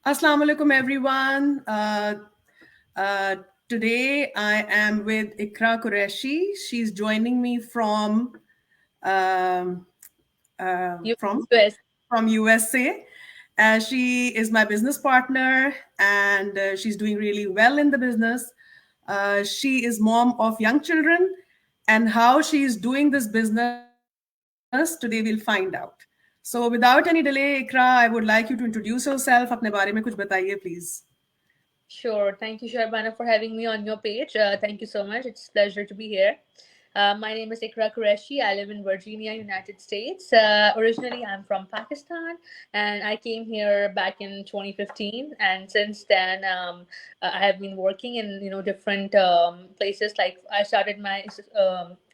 Assalamu alaikum, everyone. Uh, Today I am with Ikra Qureshi. She's joining me um, uh, from US. from USA. She is my business partner, and she's doing really well in the business. She is mom of young children, and how she is doing this business today we'll find out. So without any delay, Ikra, I would like you to introduce yourself. अपने बारे में कुछ बताइए, please. Sure. Thank you, Sharbana, for having me on your page. Thank you so much. It's a pleasure to be here. My name is Ikra Qureshi. I live in Virginia, United States. Originally, I'm from Pakistan, and I came here back in 2015. And since then, I have been working in different places. Like I started my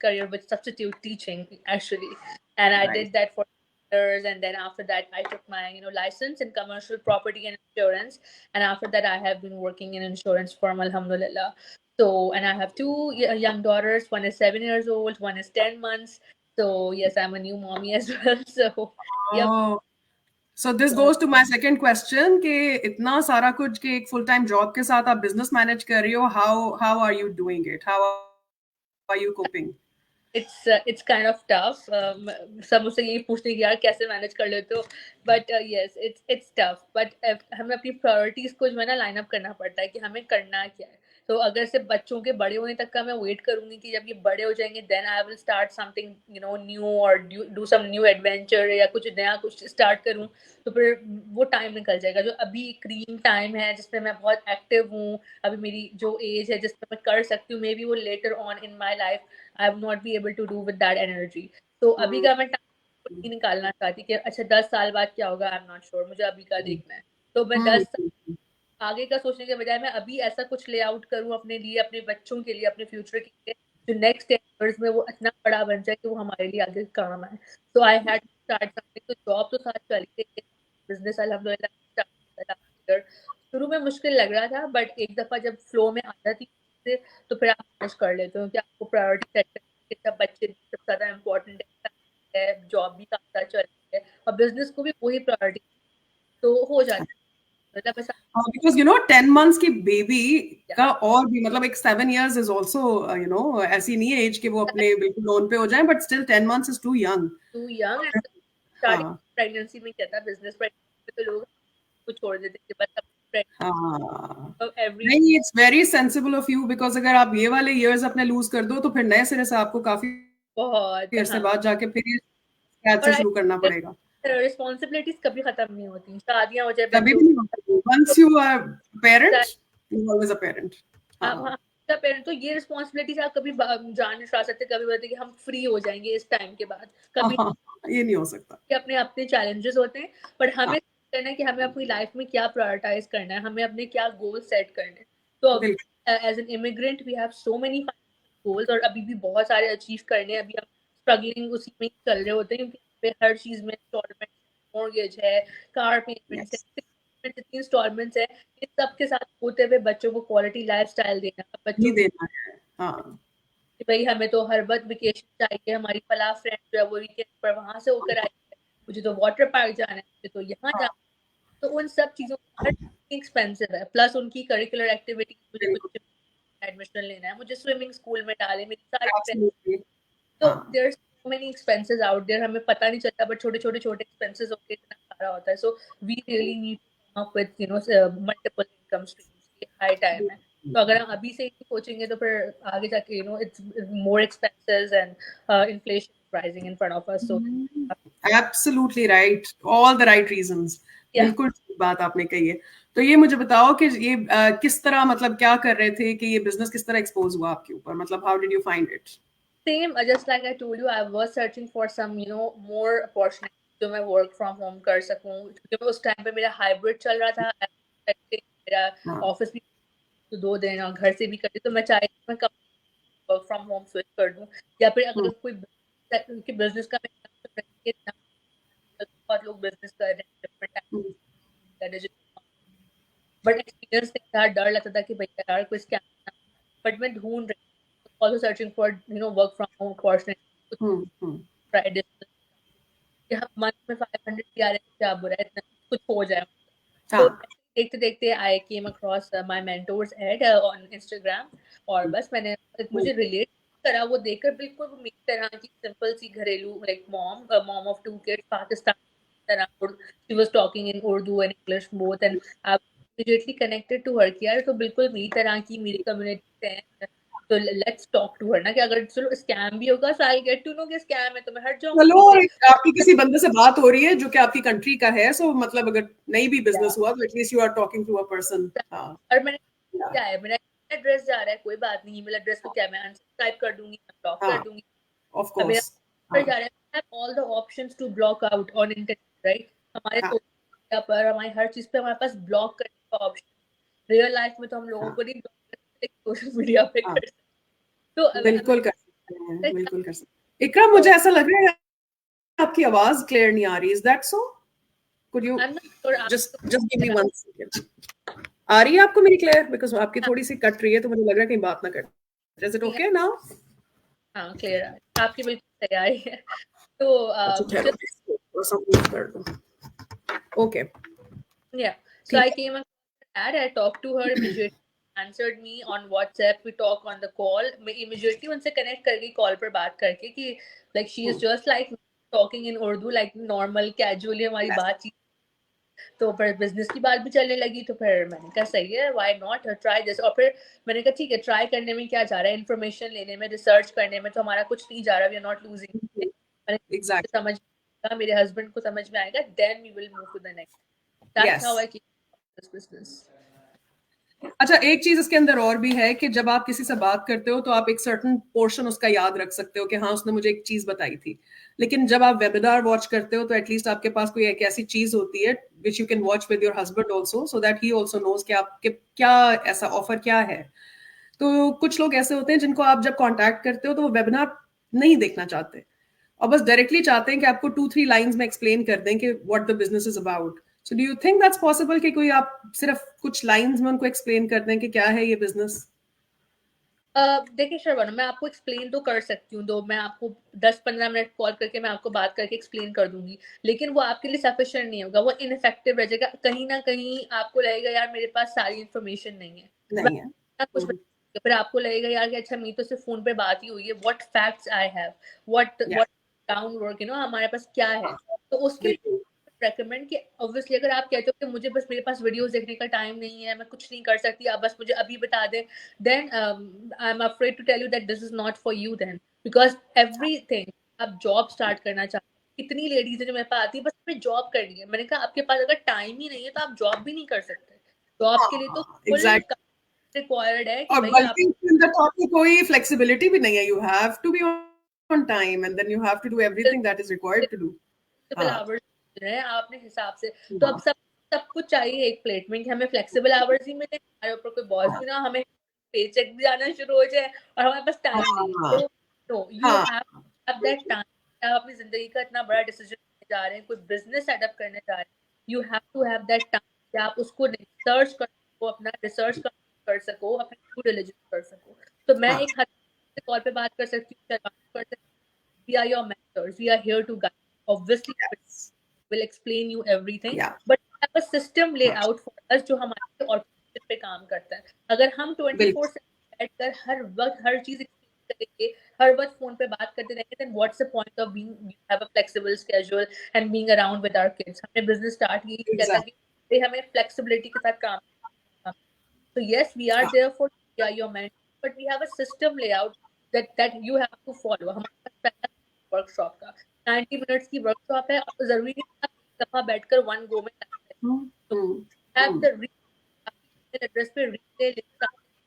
career with substitute teaching, actually, and I Right. did that for years. And then after that, I took my license in commercial property and insurance, and after that I have been working in insurance firm, alhamdulillah. So, and I have two young daughters. One is 7 years old, one is 10 months. So yes, I'm a new mommy as well. So yep. Oh, so this So goes to my second question कि इतना सारा कुछ कि एक full time job के साथ आप business manage कर रही हो, how are you doing it? How are you coping? it's kind of tough. सब मुझसे यही पूछते हैं कि यार कैसे मैनेज कर लेते हो, but yes it's tough. But हमें अपनी प्रायोरिटीज को जो है ना लाइन अप करना पड़ता है कि हमें करना क्या है. तो अगर सिर्फ बच्चों के बड़े होने तक का मैं वेट करूंगी कि जब ये बड़े हो जाएंगे then I will start something new और डू सम न्यू एडवेंचर या कुछ नया कुछ स्टार्ट करूं, तो फिर वो टाइम निकल जाएगा. जो अभी क्रीम टाइम है जिसमें मैं बहुत एक्टिव हूँ, अभी मेरी जो एज है जिसमें मैं कर सकती हूँ, मे बी वो later on in my life I would not be able to do with that energy. तो अभी Hmm. का मैं टाइम नहीं निकालना चाहती कि अच्छा 10 साल बाद क्या होगा, आई एम नॉट श्योर, मुझे अभी का देखना है. तो मैं Hmm. 10 आगे का सोचने के बजाय मैं अभी ऐसा कुछ लेआउट करूँ अपने लिए, अपने बच्चों के लिए, अपने फ्यूचर के लिए, जो नेक्स्ट 10 years में वो इतना बड़ा बन जाए कि वो हमारे लिए आगे काम आए. So I had to start something. तो जॉब तो साथ चली गई, बिजनेस अल्हम्दुलिल्लाह स्टार्ट किया. शुरू में मुश्किल लग रहा था, बट एक दफा जब फ्लो में आ जाती है तो फिर आप मैनेज कर लेते हो कि आपको प्रायोरिटी सेट करके सब बच्चे सबसे ज्यादा इम्पोर्टेंट है, जॉब भी साथ साथ चल रही है और बिजनेस को भी वही प्रायोरिटी, तो हो जाता है. मतलब बस Because 10 months की बेबी या का और भी मतलब एक 7 years is also ऐसी नहीं है एज कि वो अपने बिल्कुल लोन पे हो जाए but still 10 months is too young. Too young and starting हाँ प्रेगनेंसी में क्या था, बिजनेस प्रेगनेंसी में तो लोग को छोड़ देते कि बस हाँ एवरी नहीं it's very sensible of you because अगर आप ये वाले years अपने लूज कर दो तो फिर नए सिरे से आपको काफी बहुत. अरसे हाँ. बाद जाके फिर स्क्रैच और से शुरू करना पड़ेगा. रिस्पॉन्सिबिलिटीज कभी खत्म नहीं होती, शादियां हो जाए कभी बच्चों भी नहीं होता. वंस यू आर की. Parent you always a parent. हाँ हाँ, पेरेंट तो ये रिस्पॉन्सिबिलिटीज आप कभी जान नहीं पा सकते, कभी बोलते कि हम फ्री हो जाएंगे इस टाइम के बाद, हाँ कभी हाँ, ये नहीं हो सकता. अपने अपने चैलेंजेस होते हैं. बट हाँ हमें करना है कि हमें अपनी लाइफ में क्या प्रायोरिटाइज करना है, हमें अपने क्या गोल सेट करने हैं. तो बिल्कुल. As an immigrant we have so many goals और अभी भी बहुत सारे अचीव करने हैं. अभी हम स्ट्रगलिंग उसी में ही चल रहे होते हैं, क्योंकि यहाँ पे हर चीज में इंस्टॉलमेंट, मॉर्गेज है, कार पेमेंट्स यस है, जितनी इंस्टॉलमेंट्स है, इन सब के साथ होते हुए बच्चों को क्वालिटी लाइफ स्टाइल देना, नहीं बच्चों देना है. हाँ कि भाई हमें तो हर वक्त वेकेशन चाहिए, हमारी फलाह फ्रेंड जो है वो वीकेंड पर वहां से होकर आई है, मुझे तो वाटर पार्क जाना है, मुझे तो यहाँ जाना हाँ है. तो उन सब चीजों हर एक्सपेंसिव है, प्लस उनकी करिकुलर एक्टिविटीज, मुझे बिल्कुल. कुछ एडमिशन लेना है, मुझे स्विमिंग स्कूल में डाले, मेरी सारी friends. एब्सोल्युटली. तो हाँ there so many expenses out there, हमें पता नहीं चलता, बट छोटे छोटे छोटे एक्सपेंसेस होके इतना सारा होता है. So we really need to come up with multiple income streams. ये हाई टाइम है. तो अगर हम अभी से ही सोचेंगे तो फिर आगे जाके it's more expenses and inflation rising in front of us. So absolutely right. All the right reasons. या बिल्कुल ठीक बात आपने कही है. तो ये मुझे बताओ कि ये किस तरह मतलब क्या कर रहे थे कि ये बिजनेस किस तरह एक्सपोज हुआ आपके ऊपर मतलब how did you find it. Same just like I told you, I was searching for some more opportunity जो मैं वर्क फ्रॉम होम कर सकूं, क्योंकि उस टाइम पे मेरा हाइब्रिड चल रहा था. मेरा हाँ ऑफिस भी तो 2 दिन और घर से भी करती, तो मैं चाहे मैं कब वर्क फ्रॉम होम स्विच कर दूं, या फिर अगर कोई बिजनेस का बहुत लोग बिजनेस कर रहे हैं डिफरेंट टाइप, बट एक्सपीरियंस के साथ डर लगता था कि भैया यार कोई स्कैम ना. बट मैं ढूंढ रही हूँ, also searching for work from home opportunity, कुछ हम्म. ट्राई कि हम मंथ में 500 भी आ रहे हैं, क्या बुरा है, इतना कुछ हो जाए. तो हाँ देखते देखते I came across my mentors ad on Instagram, और बस मैंने मुझे रिलेट करा वो देखकर, बिल्कुल वो मेरी तरह की सिंपल सी घरेलू, like mom of 2 kids, Pakistan तरह she was talking in Urdu and English both, and I immediately connected to her कि यार तो बिल्कुल मेरी तरह की मेरी कम्युनिटी है, तो लेट्स टॉक टू हर ना, कि अगर चलो स्कैम भी होगा, सो आई गेट टू नो कि स्कैम है तो मैं हट जाऊंगी चलो, पीछे। आपकी किसी बंदे से बात हो रही है जो कि आपकी कंट्री का है, सो मतलब अगर नहीं भी बिजनेस हुआ तो at least you are talking to a person. हाँ, और मैंने क्या है, मेरा एड्रेस जा रहा है, कोई बात नहीं, ईमेल एड्रेस तो क्या मैं अनसब्सक्राइब कर दूंगी, मैं ब्लॉक कर हाँ, दूंगी। ऑफ अब मेरा कोर्स। पर हाँ, जा रहा है, I have all the options to block out on internet, right? हमारे हाँ, सोशल मीडिया पर, हमारी हर चीज पे हमारे पास ब्लॉक करने का ऑप्शन। रियल लाइफ में तो हम लोगों हाँ, को नहीं ब्लॉक कर सकते, सोशल मीडिया पे हाँ, कर सकते। तो बिल्कुल कर सकते हैं, मैं बिल्कुल कर सकते हैं। इकराम, मुझे ऐसा लग रहा है आपकी आवाज क्लियर नहीं आ रही। Is that so? Could you I'm not sure just आपको जस्ट गिव मी 1 सेकंड। आ रही है आपको मेरी क्लियर? बिकॉज आपकी थोड़ी सी कट रही है, तो मुझे लग रहा है कहीं बात ना cut. Is it okay now? हाँ क्लियर है, आपकी बिल्कुल सही आ रही है। तो अच्छा, ठहरो, just थोड़ा सा mute कर दो। ओके, yeah, so ठीक I है। came across that, I talked to her immediately, answered me on WhatsApp, we talk on the call, मैं immediately उनसे connect कर गई कॉल पर बात करके कि like she is just like talking in Urdu like normal casually हमारी Yes, बातचीत। तो फिर बिजनेस की बात भी चलने लगी, तो फिर मैंने कहा सही है, व्हाई नॉट ट्राई दिस। और फिर मैंने कहा ठीक है, ट्राई करने में क्या जा रहा है, इन्फॉर्मेशन लेने में, रिसर्च करने में तो हमारा कुछ नहीं जा रहा, वी आर नॉट लूजिंग। मैंने exactly. समझ आएगा, मेरे हस्बैंड को समझ में आएगा, then we will move to the next. That's how Yes. I keep this business. अच्छा, एक चीज इसके अंदर और भी है कि जब आप किसी से बात करते हो तो आप एक सर्टन पोर्शन उसका याद रख सकते हो कि हाँ, उसने मुझे एक चीज बताई थी। लेकिन जब आप वेबिनार वॉच करते हो तो एटलीस्ट आपके पास कोई एक ऐसी चीज होती है which you can watch with your husband also, so that he also knows कि आपके क्या ऐसा ऑफर क्या है। तो कुछ लोग ऐसे होते हैं जिनको आप जब कॉन्टैक्ट करते हो तो वो वेबिनार नहीं देखना चाहते और बस डायरेक्टली चाहते हैं कि आपको 2-3 लाइंस में एक्सप्लेन कर दें कि what the business is about. So do you think that's possible कि कोई आप सिर्फ कुछ लाइंस में उनको एक्सप्लेन कर दें कि क्या है ये बिजनेस? देखिए श्रवण, मैं आपको एक्सप्लेन तो कर सकती हूँ, तो मैं आपको 10-15 मिनट कॉल करके मैं आपको बात करके एक्सप्लेन कर दूंगी, लेकिन वो आपके लिए सफिशिएंट नहीं होगा, वो इनफेक्टिव रह जाएगा। कहीं ना कहीं आपको लगेगा यार मेरे पास सारी इन्फॉर्मेशन नहीं है, नहीं है। कुछ फिर आपको लगेगा यार कि अच्छा मेरी तो सिर्फ फोन पे बात ही हुई है, व्हाट फैक्ट्स आई हैव, या, व्हाट डाउन वर्क हमारे पास क्या है। तो उसके लिए बिल्कुल। रेकमेंड कि ऑब्वियसली अगर आप कहते हो कि मुझे बस मेरे पास वीडियोस देखने का टाइम नहीं है, मैं कुछ नहीं कर सकती, आप बस मुझे अभी बता दें, then I am afraid to tell you that this is not for you then, because everything, आप जॉब स्टार्ट करना चाहते हैं, इतनी लेडीज है जो मेरे पास आती है बस हमें जॉब करनी है, मैंने कहा आपके पास अगर टाइम ही नहीं है तो आप जॉब भी नहीं कर सकते, जॉब के लिए तो हाँ, फुल एग्जैक्ट। रिक्वायर्ड है कि और भाई आप बल्कि इसके अंदर तो आपको कोई फ्लेक्सिबिलिटी भी नहीं है। You have to be on time and then you have to do everything that is required to do. Flexible हाँ, आवर्स मिल रहे हैं आप अपने हिसाब से। तो अब हाँ, सब सब कुछ चाहिए एक प्लेट में कि हमें फ्लेक्सिबल आवर्स ही मिले, हमारे ऊपर कोई बॉस भी ना, हमें पे चेक भी आना शुरू हो जाए और हमारे पास टाइम नहीं है। हाँ, तो नो, यू हाँ, हैव दैट टाइम। आप अपनी जिंदगी का इतना बड़ा डिसीजन लेने जा रहे हैं, कोई बिजनेस सेटअप करने जा रहे हैं, you have to have that time कि आप उसको रिसर्च कर सको, अपना रिसर्च कर सको, अपनी ड्यू डिलिजेंस कर सको। तो मैं हाँ, एक हद तक कॉल पे बात कर सकती हूँ, कर सकती हूँ, we are your mentors, we are here to guide, obviously yes, will explain you everything, yeah, but we have a system हाँ, layout for us जो हमारे ऑर्गेनाइजेशन पे काम करता है। अगर हम 24 बिल्कुल। से बैठकर हर वक्त हर चीज एक्सप्लेन करेंगे, हर वक्त फोन पे बात करते रहेंगे, then what's the point of being, we have a flexible schedule and being around with our kids। हमने बिजनेस स्टार्ट किया था एग्जैक्ट। कि हमें फ्लेक्सिबिलिटी के साथ काम करना। So yes, we are हाँ, there for, we are your mentor, but we have a system layout that you have to follow। हमारे पास पहला वर्कशॉप का 90 मिनट्स की वर्कशॉप है, और जरूरी नहीं है आप एक दफा बैठकर वन गो में करते हैं। हम्म, तो हम्म, हैव हम्म, द एड्रेस पे रीप्ले लिंक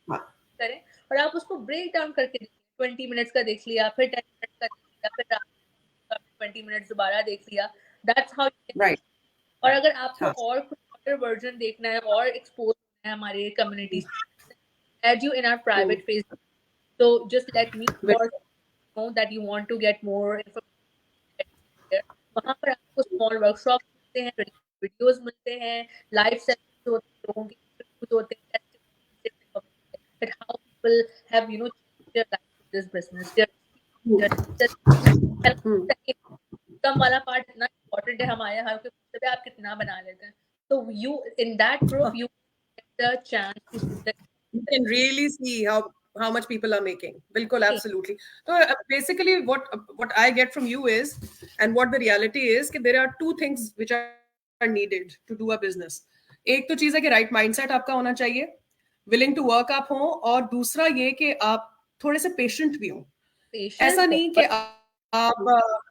हाँ, करें, और आप उसको ब्रेक डाउन करके देखिए। 20 मिनट्स का देख लिया, फिर 10 मिनट्स का देख लिया, फिर रात 20 मिनट्स दोबारा देख लिया, दैट्स हाउ। राइट। और अगर आपको हाँ, और कुछ और वर्जन देखना है और एक्सपोज होना है हमारे community, add you in our hmm, private Facebook, so just let me or बिल्कुल। know that you want to get more information there। वहाँ पर आपको स्मॉल वर्कशॉप मिलते हैं, वीडियोस मिलते हैं, लाइव सेशंस होते हैं, लोगों के इंटरव्यूज होते हैं, testimonies होते हैं, that how people have changed their life with this business, हम्म, हम्म, कम वाला पार्ट इतना इम्पोर्टेंट है हमारे यहाँ, हर कोई पूछते हैं आप कितना बना लेते हैं, So you in that group you get the chance to see the You can really see how much people are making. Bilkul, absolutely. So basically, what I get from you is, and what the reality is, that there are two things which are needed to do a business. एक तो चीज है कि right mindset आपका होना चाहिए, willing to work आप हो, और दूसरा ये कि आप थोड़े से पेशेंट भी हो. ऐसा patience. नहीं कि आप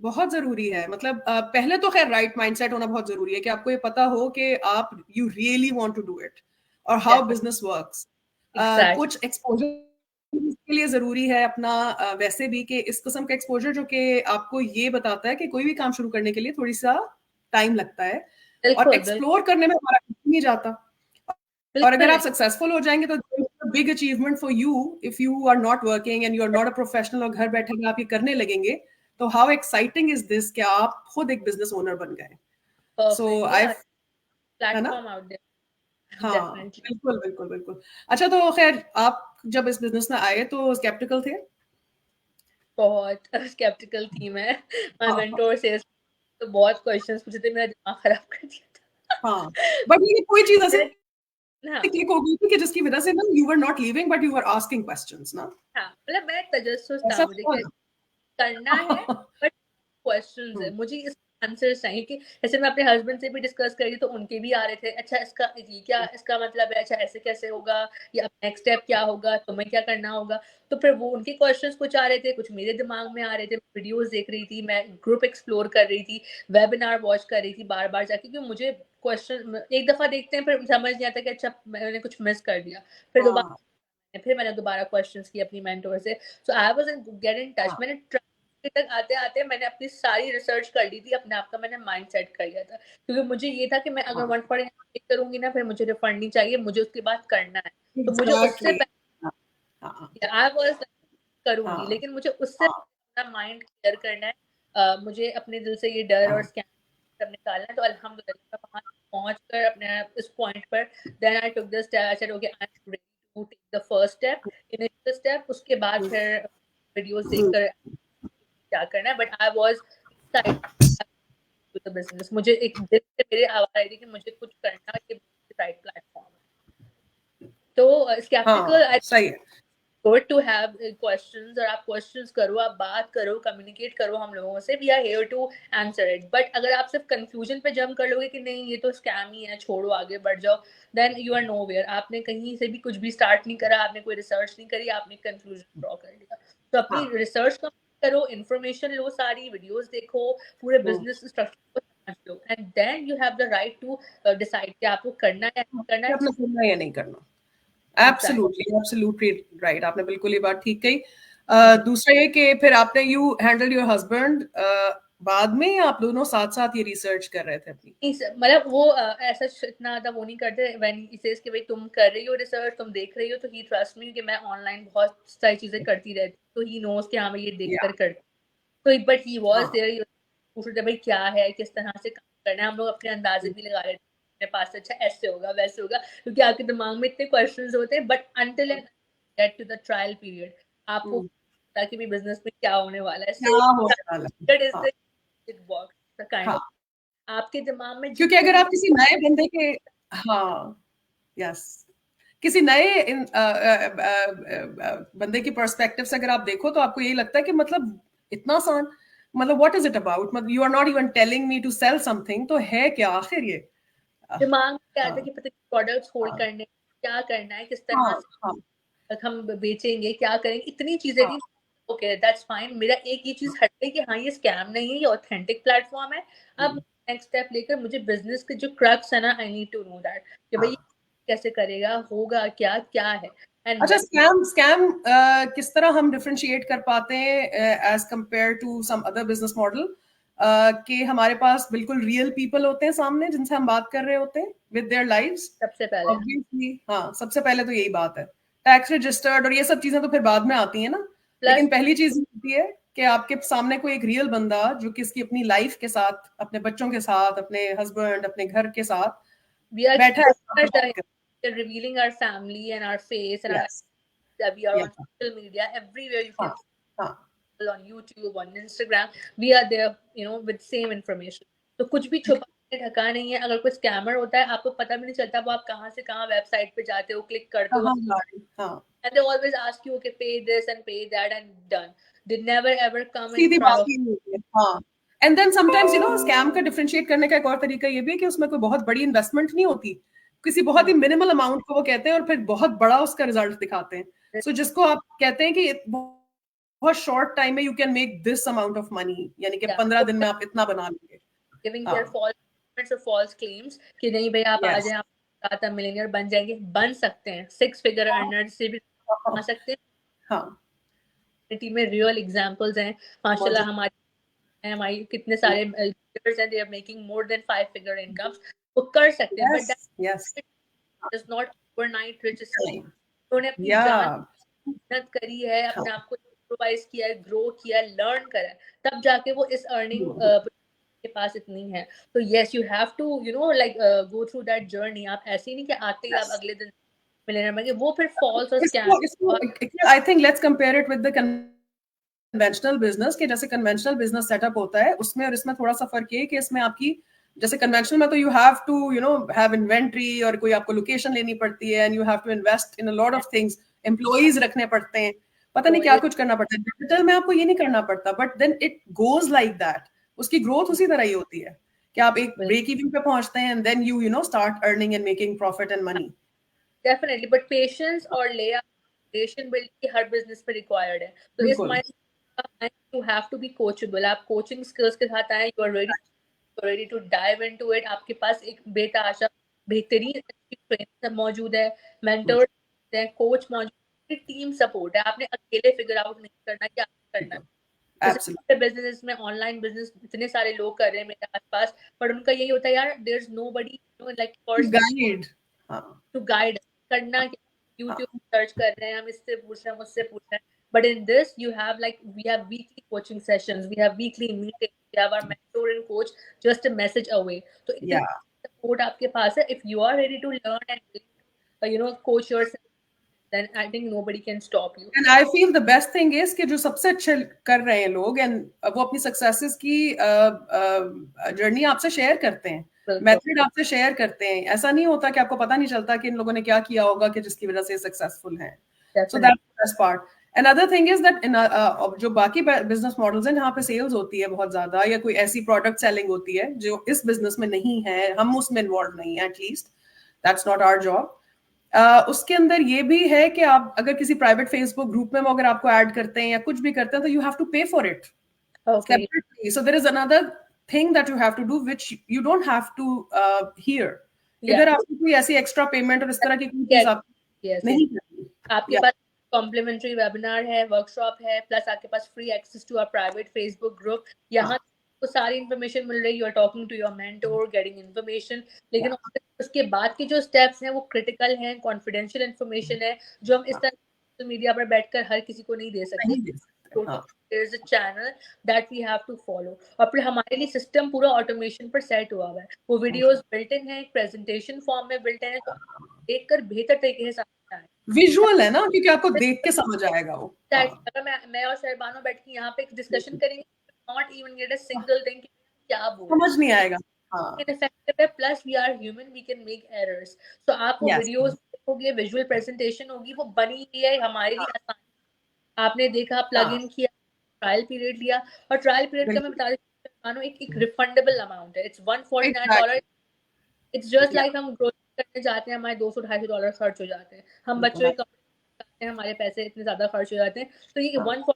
बहुत जरूरी है. मतलब पहले तो खैर राइट माइंडसेट होना बहुत जरूरी है कि आपको ये पता हो कि आप you really want to do it और हाउ बिजनेस वर्क्स. Exactly. कुछ एक्सपोजर के लिए जरूरी है अपना, वैसे भी कि इस किस्म का एक्सपोजर जो कि आपको ये बताता है कि कोई भी काम शुरू करने के लिए थोड़ी सा टाइम लगता है और बिल्कुल एक्सप्लोर करने में हमारा नहीं जाता. और अगर आप सक्सेसफुल हो जाएंगे तो big achievement for you if you are not working and you are not a professional और घर बैठे आप ये करने लगेंगे तो हाउ एक्साइटिंग इज दिस कि आप खुद एक बिजनेस ओनर बन गए. सो आई है ना. Platform out there. हाँ Definitely. बिल्कुल बिल्कुल बिल्कुल. अच्छा तो खैर आप जब इस बिजनेस में आए तो स्केप्टिकल थे? बहुत स्केप्टिकल थी मैं. माय मेंटोर सेज तो बहुत क्वेश्चंस पूछे थे, मेरा दिमाग खराब कर दिया था. हाँ बट ये कोई चीज ऐसे हाँ क्लिक हो गई थी कि जिसकी वजह से ना you were not leaving but you were asking questions ना. हाँ मतलब मैं तजस्सुस था, ऐसा मुझे था कि करना है बट क्वेश्चंस है, मुझे इस आंसर्स चाहिए. कि जैसे मैं अपने हस्बैंड से भी डिस्कस करी तो उनके भी आ रहे थे, अच्छा इसका ये क्या इसका मतलब है, अच्छा ऐसे कैसे होगा, या नेक्स्ट स्टेप क्या होगा, तुम्हें क्या करना होगा. तो फिर वो उनके क्वेश्चंस कुछ आ रहे थे, कुछ मेरे दिमाग में आ रहे थे. वीडियोस देख रही थी मैं, ग्रुप एक्सप्लोर कर रही थी, वेबिनार वॉच कर रही थी बार बार जाके, क्योंकि मुझे क्वेश्चन एक दफा देखते हैं फिर समझ नहीं आता कि अच्छा मैंने कुछ मिस कर दिया. फिर मैंने दोबारा क्वेश्चंस किए अपनी मेंटोर से. So I was in get in touch. मैंने तक आते आते मैंने अपनी सारी रिसर्च कर ली थी, अपने आप का मैंने माइंड सेट कर लिया था, क्योंकि मुझे ये था कि मैं अगर 1 करूंगी ना फिर मुझे रिफंड नहीं चाहिए, मुझे उसके बाद करना है. तो मुझे उससे पहले आई वाज करूंगी, लेकिन मुझे उससे अपना माइंड क्लियर करना है. मुझे अपने दिल से ये डर और स्कैम सब निकालना है. तो अल्हम्दुलिल्लाह मैं वहां पहुंच कर अपने इस पॉइंट पर then I took the step. I said okay I am ready to take the first step, initial step. उसके बाद फिर वीडियोस देखकर क्या करना है. But I was excited to the business. मुझे एक दिल से मेरे आवाज आई थी कि मुझे कुछ करना है, ये राइट प्लेटफॉर्म है. तो स्केप्टिकल आई सही है. गुड टू हैव क्वेश्चंस, और आप क्वेश्चंस करो, आप बात करो, कम्युनिकेट करो हम लोगों से. We are here to answer it. But अगर आप सिर्फ कंफ्यूजन पे जंप कर लोगे कि नहीं ये तो स्कैम ही है, छोड़ो आगे बढ़ जाओ, देन यू आर नोवेयर. आपने कहीं से भी कुछ भी स्टार्ट नहीं करा, आपने कोई रिसर्च नहीं करी, आपने कंक्लूजन ड्रॉ कर लिया. तो अपनी रिसर्च करो, इन्फॉर्मेशन लो, सारी वीडियोस देखो, पूरे बिजनेस स्ट्रक्चर को समझ लो, and then you have the right to decide कि आपको करना है करना है. अपना करना या नहीं करना. Absolutely absolutely right. आपने बिल्कुल ये बात ठीक कही. दूसरा ये कि फिर आपने यू हैंडल योर हस्बैंड बाद में, आप दोनों साथ साथ ये रिसर्च कर रहे थे अपनी? मतलब वो ऐसा इतना ज्यादा वो नहीं करते. व्हेन ही सेज कि भाई तुम कर रही हो रिसर्च, तुम देख रही हो, तो ही ट्रस्ट मी कि मैं ऑनलाइन बहुत सारी चीजें करती रहती. तो ही नोज कि हाँ मैं ये देख कर करती. तो बट ही वाज देयर, पूछ रहे थे भाई क्या है, किस तरह से काम करना है. हम लोग अपने अंदाजे भी लगा रहे थे मेरे पास, अच्छा ऐसे होगा वैसे होगा, क्योंकि आपके दिमाग में इतने क्वेश्चंस होते हैं. But until and get to the trial period आपको ताकि भी बिजनेस में क्या होने वाला है. क्या होने वाला दैट इज है. The it works the kind of आपके दिमाग में क्योंकि अगर आप किसी नए बंदे के, हाँ यस, किसी नए बंदे की पर्सपेक्टिव से अगर आप देखो तो आपको यही लगता है कि मतलब इतना आसान, मतलब व्हाट इज इट अबाउट, मतलब you are not even telling me to sell something, तो है क्या आखिर ये. दिमाग में क्या आता है कि पता प्रोडक्ट्स होल्ड करने क्या करना है, किस तरह से हम बेचेंगे, क्या करेंगे, इतनी चीजें थी. Okay that's fine. मेरा एक ये चीज हट गई कि हाँ ये स्कैम नहीं है, ये ऑथेंटिक प्लेटफॉर्म है. अब नेक्स्ट स्टेप लेकर मुझे बिजनेस के जो क्रक्स है ना, I need to know that कि भाई कैसे करेगा, होगा क्या क्या है. अच्छा स्कैम स्कैम किस तरह हम डिफरेंशिएट कर पाते हैं as compare to some other business model, कि हमारे पास बिल्कुल रियल पीपल होते हैं सामने जिनसे हम बात कर रहे होते हैं विद देयर लाइव्स. सबसे पहले ऑब्वियसली हाँ, सबसे पहले तो यही बात है. टैक्स रजिस्टर्ड और ये सब चीजें तो फिर बाद में आती है ना, लेकिन पहली चीज होती है कि आपके सामने कोई एक रियल बंदा जो किसकी अपनी लाइफ के साथ, अपने बच्चों के साथ, अपने हस्बैंड, अपने घर के साथ बैठा है. revealing our family and our face and our we are on social media everywhere. You can on YouTube, on Instagram, we are there, you know, with same information. तो कुछ भी छुपा ढका नहीं है, अगर कोई स्कैमर होता है आपको पता भी नहीं चलता वो आप कहाँ से कहाँ वेबसाइट पे जाते हो, क्लिक करते हो, and they always ask you okay pay this and pay that and done. They never ever come in Sidhi front बात of ही नहीं है, हाँ. And then sometimes you know scam का डिफरेंशिएट करने का एक और तरीका ये भी है कि उसमें कोई बहुत बड़ी इन्वेस्टमेंट नहीं होती, किसी बहुत ही मिनिमल अमाउंट को वो कहते हैं और फिर बहुत बड़ा उसका रिजल्ट दिखाते हैं. सो जिसको आप कहते हैं कि बहुत शॉर्ट टाइम में you can make this amount of money, यानी कि 15 दिन में आप इतना बना लोगे. giving their false or false claims कि नहीं भाई आप आ जाएं, आप मिलेनियर बन जाएंगे, बन सकते हैं, 6 फिगर अर्नर से भी आ सकते हैं. हाँ, में रियल एग्जांपल्स हैं माशाल्लाह. हमारी कितने सारे यूट्यूबर्स हैं, they are making more than 5 figure incomes, वो कर सकते हैं, but that is not overnight rich scheme. उन्होंने अपनी जान मेहनत करी है, अपने आप को इम्प्रोवाइज किया है, ग्रो किया, लर्न करा है, तब जाके वो इस अर्निंग के पास इतनी है. तो yes you have to you know like go through that journey. आप ऐसे ही नहीं कि आते ही आप अगले दिन मिलियनेयर बन गए, वो फिर फॉल्स और scam. I think let's compare it with the conventional business के जैसे कन्वेंशनल बिजनेस सेटअप होता है उसमें और इसमें थोड़ा सा फर्क है कि इसमें आपकी जैसे कन्वेंशनल में तो you have to you know have inventory और कोई आपको लोकेशन लेनी पड़ती है and you have to invest in a lot of things, employees रखने पड़ते हैं, पता नहीं क्या कुछ करना पड़ता है. डिजिटल में आपको ये नहीं करना पड़ता, but then it goes like that. उसकी ग्रोथ उसी तरह ही होती है कि आप एक ब्रेक इवन पे पहुंचते हैं and then you know start earning and making profit and money. Definitely, but patience और रिलेशन बिल्डिंग हर बिजनेस में रिक्वायर्ड है. तो इस mind you have to be coachable. आप कोचिंग स्किल्स के साथ आए, you are ready to dive into it. आपके पास एक बेतहाशा बेहतरीन ट्रेनर मौजूद है, मेंटर है, कोच मौजूद है, टीम सपोर्ट है. आपने अकेले फिगर आउट नहीं करना कि आपको करना है. बिजनेस में ऑनलाइन बिजनेस इतने सारे लोग कर रहे हैं मेरे आसपास, पर उनका यही होता है यार there is nobody like guide to guide. करना क्या, YouTube सर्च कर रहे हैं, हम इससे पूछ रहे हैं, मुझसे पूछ रहे हैं. But in this, you have like we have weekly coaching sessions, we have weekly meetings, we have our mentor and coach just a message away. So support आपके पास है. If you are ready to learn and you know coach yourself, then I think nobody can stop you. And I feel the best thing is कि जो सबसे अच्छे कर रहे हैं लोग and वो अपनी सक्सेसेस की जर्नी आपसे शेयर करते हैं, मेथड आपसे शेयर करते हैं. ऐसा नहीं होता कि आपको पता नहीं चलता कि इन लोगों ने क्या किया होगा कि जिसकी वजह से सक्सेसफुल हैं. So that's the best part. Another thing is that in जो बाकी बिजनेस मॉडल्स हैं जहाँ पे सेल्स होती है बहुत ज्यादा या कोई ऐसी प्रोडक्ट सेलिंग होती है जो इस बिजनेस में नहीं है, हम उसमें इन्वॉल्व नहीं है, at least that's not our job. उसके अंदर ये भी है कि आप अगर किसी प्राइवेट फेसबुक ग्रुप में अगर आपको ऐड करते हैं या कुछ भी करते हैं तो you have to pay for it separately. So there is another thing that you have to do which you don't have to here. इधर आपको कोई ऐसी एक्स्ट्रा पेमेंट और इस तरह की कोई चीज आप नहीं करनी. आपके पास कॉम्प्लीमेंट्री वेबिनार है, वर्कशॉप है, प्लस आपके पास free access to our private Facebook group. यहाँ तो सारी इन्फॉर्मेशन मिल रही है. You are talking to your mentor, getting information. लेकिन उसके बाद के जो स्टेप्स हैं वो क्रिटिकल हैं, कॉन्फिडेंशियल इन्फॉर्मेशन है जो हम इस तरह सोशल मीडिया पर बैठकर हर किसी को नहीं दे सकते. There is a channel that we have to follow. और फिर हमारे लिए सिस्टम पूरा ऑटोमेशन पर सेट हुआ हुआ है. वो वीडियोस बिल्ट इन है, प्रेजेंटेशन फॉर्म में बिल्ट इन है, तो देखकर बेहतर तरीके से समझ आए. विजुअल है ना, क्योंकि आपको देख के समझ आएगा वो. अगर मैं और शहबानो बैठ के यहाँ पे डिस्कशन करेंगे, not even get a single thing क्या बोल समझ नहीं आएगा. इनफेक्टिव है. Plus we are human, we can make errors. तो आप वो वीडियोस देखोगे, विजुअल प्रेजेंटेशन होगी, वो बनी हुई है हमारे लिए आसान. आपने देखा, प्लग इन किया, ट्रायल पीरियड लिया. और ट्रायल पीरियड का मैं बता रही हूँ एक रिफंडेबल अमाउंट है. इट्स $149. इट्स जस्ट लाइक हम ग्रोसरी करने जाते हैं, हमारे $200-250 खर्च हो जाते हैं. हम बच्चों के कपड़े जाते हैं, हमारे पैसे इतने ज्यादा खर्च हो जाते हैं. तो ये 140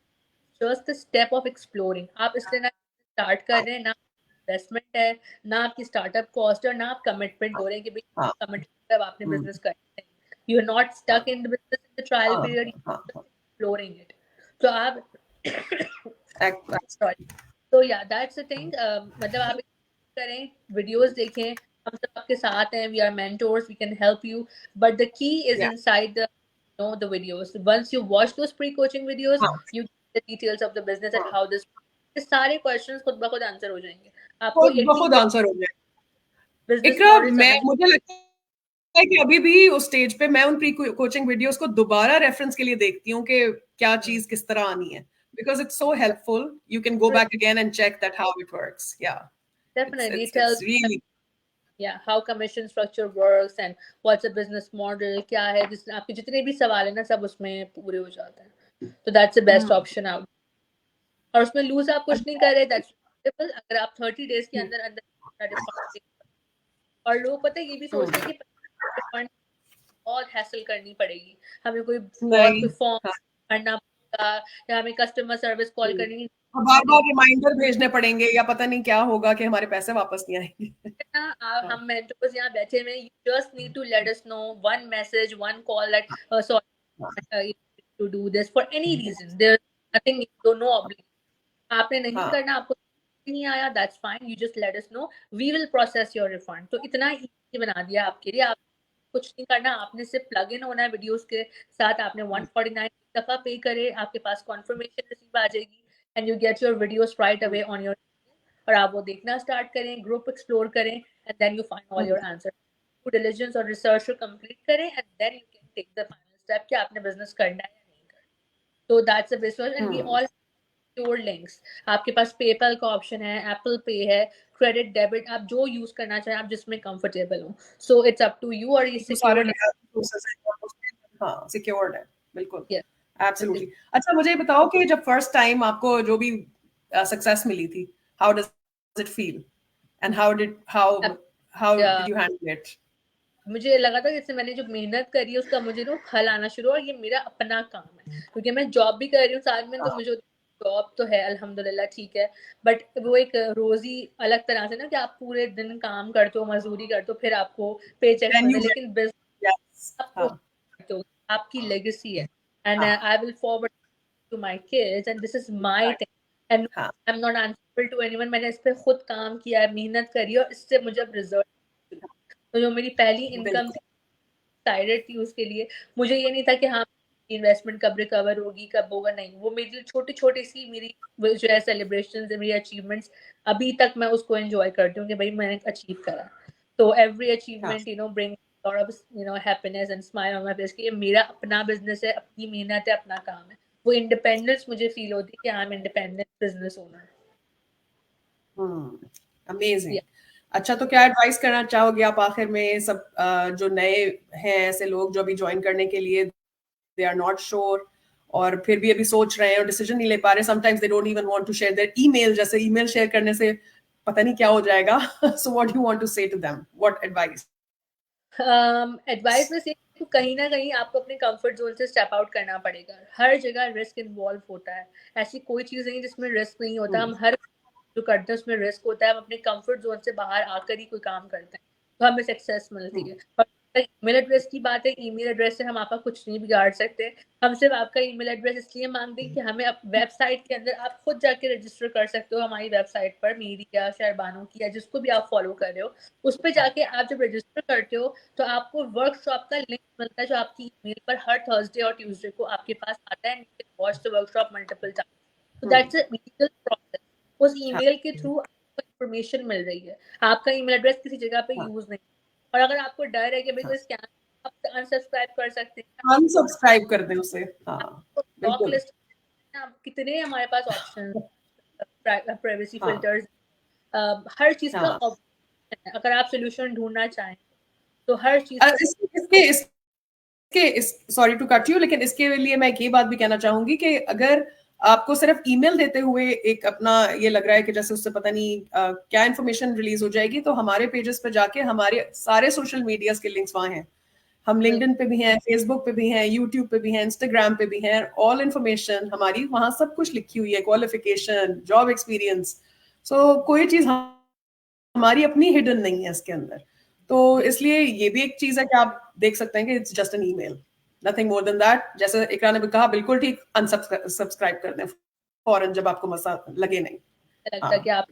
just the step of exploring. आप इसलिए ना स्टार्ट कर रहे हैं, ना इन्वेस्टमेंट है, ना आपकी स्टार्टअप कॉस्ट है, ना आप कमिटमेंट हो रहे हैं कि भाई कमिटमेंट आपने बिजनेस करना है. You are not stuck in the business in the trial period, exploring it. तो आप सॉरी, तो या दैट्स द थिंग. मतलब आप करें, वीडियोस देखें, हम सब आपके साथ हैं. We are mentors, we can help you, but the key is inside the the videos. Once you watch those pre-coaching videos, you get the details of the business and how this सारे questions खुद ब खुद answer हो जाएंगे. आपको खुद answer हो जाएंगे. इकरा, मुझे लगता है कि अभी भी उस स्टेज पे मैं उन प्री कोचिंग वीडियोस को दोबारा रेफरेंस के लिए देखती हूँ कि क्या चीज किस तरह आनी है, because it's so helpful. You can go back again and check that how it works. Yeah, definitely. It's really yeah, how commission structure works and what's a business model, क्या है, जिस आपके जितने भी सवाल है ना सब उसमें पूरे हो जाते हैं, तो that's the best option out. और उसमें लूज आप कुछ नहीं कर रहे, that's अगर आप 30 days के अंदर अंदर रिफंड, और लोग पता है ये भी सोचते हैं कि रिफंड बहुत हैसल करनी पड़ेगी, हमें कोई बहुत कोई फॉर्म भरना पड़ेगा या हमें कस्टमर सर्विस कॉल करनी, बार बार रिमाइंडर भेजने पड़ेंगे या पता नहीं क्या होगा कि हमारे पैसे वापस नहीं आएंगे। हम मेंटर्स यहाँ बैठे हुए, you just need to let us know one message, one call that sorry to do this for any reason, there's nothing, no obligation, आपने नहीं करना, आपको नहीं आया, that's fine, you just let us know, we will process your refund. तो इतना easy बना दिया आपके लिए, आप कुछ नहीं करना, आपने सिर्फ प्लग इन होना है वीडियोस के साथ, आपने 149 दफा पे करे, आपके पास कॉन्फर्मेशन रिसीव आ जाएगी and you get your videos right away on your, और आप वो देखना स्टार्ट करें, ग्रुप एक्सप्लोर करें and then you find all your answer, diligence और रिसर्च को कंप्लीट करें and then you can take the final step कि आपने बिजनेस करना है या नहीं करना. तो that's the best way, and we all your links, आपके पास पेपल का ऑप्शन है, एप्पल पे है, क्रेडिट डेबिट, आप जो यूज करना चाहें, आप जिसमें कंफर्टेबल हो, so it's up to you, और ये सिक्योर्ड सिक्योर्ड है बिल्कुल, एब्सोल्युटली. अच्छा मुझे बताओ कि जब फर्स्ट टाइम आपको जो भी सक्सेस मिली थी, how does it feel and how did you handle it? मुझे लगा था जैसे मैंने जो मेहनत करी उसका मुझे ना फल आना शुरू, और ये मेरा अपना काम है, क्योंकि मैं जॉब भी कर रही हूँ साथ में, तो मुझे जॉब तो है अल्हम्दुलिल्लाह ठीक है, बट वो एक रोजी अलग तरह से ना कि आप पूरे दिन काम करते हो, मजदूरी करते हो, फिर आपको पे चेक मिलता है, लेकिन बिजनेस आपको करते हो, आपकी लेगेसी है, and I will forward to my kids and this is my thing and I am not answerable to anyone. मैंने इस पे खुद काम किया है, मेहनत करी है, और इससे मुझे अब रिजल्ट, तो जो मेरी पहली इनकम थी एक्साइटेड थी उसके लिए, मुझे ये नहीं था कि हाँ इन्वेस्टमेंट कब रिकवर होगी, कब होगा, नहीं, वो मेरी छोटी छोटी सी मेरी जो है सेलिब्रेशन, मेरी अचीवमेंट्स, अभी तक मैं उसको एंजॉय करती हूँ कि भाई मैंने अचीव करा, तो every achievement you know bring lot of you know happiness and smile on my face कि ये मेरा अपना बिजनेस है, अपनी मेहनत है, अपना काम है, वो इंडिपेंडेंस मुझे फील होती है कि I am independent business owner. Amazing. अच्छा तो क्या एडवाइस करना चाहोगे आप आखिर में सब जो नए हैं ऐसे लोग जो अभी ज्वाइन करने के लिए दे आर नॉट श्योर और फिर भी अभी सोच रहे हैं और डिसीजन नहीं ले पा रहे, sometimes they don't even want to share their email, जैसे ईमेल शेयर करने से पता नहीं क्या हो जाएगा, so what you want to say to them, what advice? Advice में से तो कहीं ना कहीं आपको अपने कंफर्ट जोन से स्टेप आउट करना पड़ेगा, हर जगह रिस्क इन्वॉल्व होता है, ऐसी कोई चीज नहीं जिसमें रिस्क नहीं होता, हम हर जो करते हैं उसमें रिस्क होता है, हम अपने कंफर्ट जोन से बाहर आकर ही कोई काम करते हैं तो हमें सक्सेस मिलती है. और ईमेल एड्रेस की बात है, ईमेल एड्रेस से हम आपका कुछ नहीं बिगाड़ सकते, हम सिर्फ आपका ईमेल एड्रेस इसलिए मांगते हैं कि हमें वेबसाइट के अंदर आप खुद जाके रजिस्टर कर सकते हो हमारी वेबसाइट पर, मेरी या शहरबानो की या जिसको भी आप फॉलो कर रहे हो, उस पर जाके आप जब रजिस्टर करते हो तो आपको वर्कशॉप का लिंक मिलता है जो आपकी ईमेल पर हर थर्सडे और ट्यूसडे को आपके पास आता है, watch the workshop multiple times, तो दैट्स अ लीगल प्रोसेस, उस ईमेल के थ्रू आपको इंफॉर्मेशन मिल रही है, आपका ईमेल एड्रेस किसी जगह पे यूज नहीं, और अगर आपको डर है कि भाई कोई स्कैम, आप अनसब्सक्राइब कर सकते हैं, अनसब्सक्राइब कर दें उसे. ब्लॉक लिस्ट, कितने हमारे पास ऑप्शन, प्राइवेसी फिल्टर्स, हर चीज का ऑप्शन है, अगर आप सोल्यूशन ढूंढना चाहें तो हर चीज सॉरी टू कट यू, लेकिन इसके लिए मैं एक ये बात भी कहना चाहूंगी कि अगर आपको सिर्फ ईमेल देते हुए एक अपना ये लग रहा है कि जैसे उससे पता नहीं क्या इन्फॉर्मेशन रिलीज हो जाएगी, तो हमारे पेजेस पे जाके हमारे सारे सोशल मीडिया के लिंक्स वहां हैं, हम लिंक्डइन पे भी हैं, फेसबुक पे भी हैं, यूट्यूब पे भी हैं, इंस्टाग्राम पे भी हैं, ऑल इन्फॉर्मेशन हमारी वहां सब कुछ लिखी हुई है, क्वालिफिकेशन, जॉब एक्सपीरियंस, सो कोई चीज हमारी अपनी हिडन नहीं है इसके अंदर. तो इसलिए ये भी एक चीज है कि आप देख सकते हैं कि it's just an email, nothing more than that. जैसे इकरा ने भी कहा, बिल्कुल ठीक, अनसब्सक्राइब कर दें फौरन जब आपको मसा लगे नहीं. लगता कि आप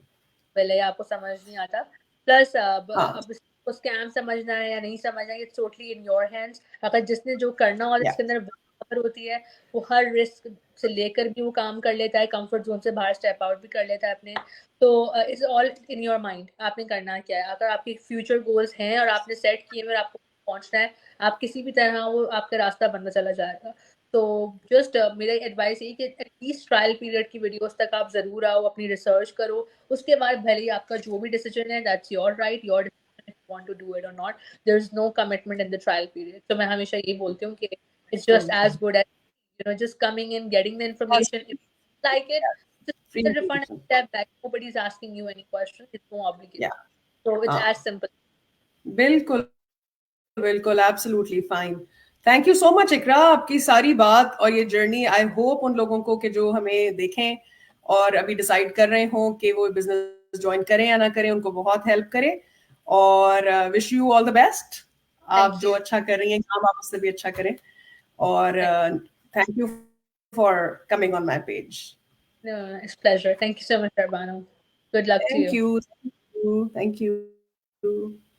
पहले आपको समझ नहीं आता, प्लस अब इसको स्कैम समझना है या नहीं समझना है, it's totally in your hands, अगर जिसने जो करना और इसके अंदर खबर होती है वो हर रिस्क से लेकर भी वो काम कर लेता है, कंफर्ट जोन से बाहर स्टेप आउट भी कर लेता है अपने, तो it's all in your mind, आपने करना क्या है, अगर आपके फ्यूचर गोल्स हैं और आपने सेट किए और आपको पहुंचना है, आप किसी भी तरह वो आपका रास्ता बनता चला जाएगा. तो जस्ट मेरा एडवाइस ये कि एटलीस्ट ट्रायल पीरियड की वीडियोस तक आप जरूर आओ, अपनी रिसर्च करो, उसके बाद भले ही आपका जो भी डिसीजन है that's your right, your want to do it or not. There's no commitment in the trial period. So मैं हमेशा ये बोलती हूँ कि it's just as good as, you know, just coming in, getting the information. If you like it, just Free the refund and information. step back. Nobody's asking you any questions. It's no obligation. Yeah. So it's हाँ, as simple. बिल्कुल बिल्कुल, absolutely fine. Thank you so much Iqra, आपकी सारी बात और ये journey. I hope उन लोगों को कि जो हमें देखें और अभी डिसाइड कर रहे हों कि वो बिजनेस ज्वाइन करें या ना करें, उनको बहुत हेल्प करे। और wish you all the best. आप Thank जो you. अच्छा कर रही हैं काम, आप उससे भी अच्छा करें। और thank you for coming on my page. No, it's a pleasure. Thank you so much, Arbano. Good luck to thank you. You, thank you, thank you.